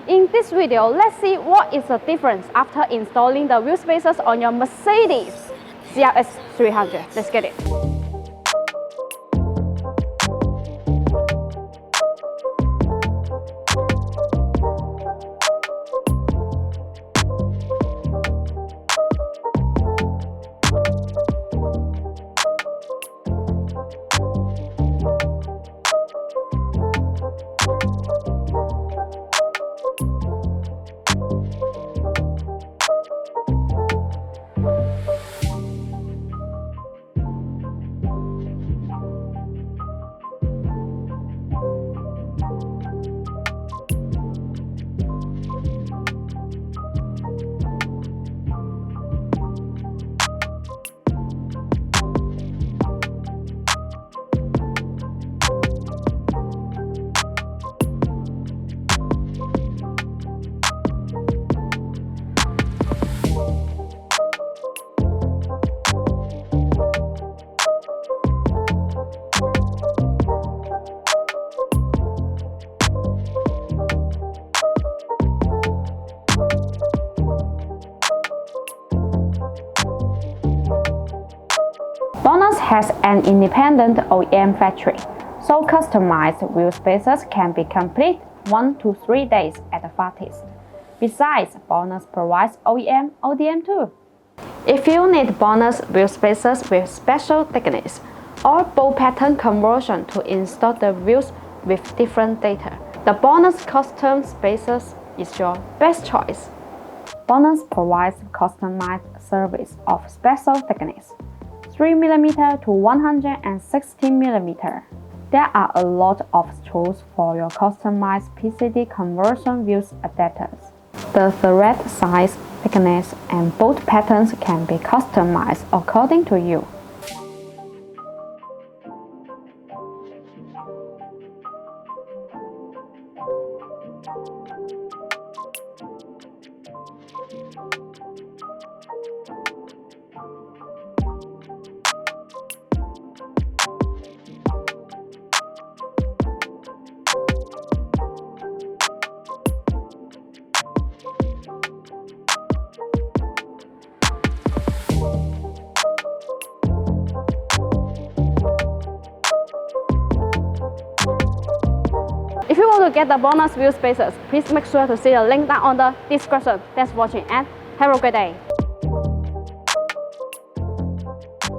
In this video, let's see what is the difference after installing the wheel spacers on your Mercedes CLS 300. Let's get it. BONOSS has an independent OEM factory, so customized wheel spacers can be complete 1 to 3 days at the farthest. Besides, BONOSS provides OEM ODM too. If you need BONOSS wheel spacers with special thickness or bolt pattern conversion to install the wheels with different data, the BONOSS custom spacers is your best choice. BONOSS provides customized service of special thickness 3mm to 160mm. There are a lot of tools for your customized PCD conversion wheels adapters. The thread size, thickness, and bolt patterns can be customized according to you. If you want to get the BONOSS wheel spacers, please make sure to see the link down on the description. Thanks for watching and have a great day.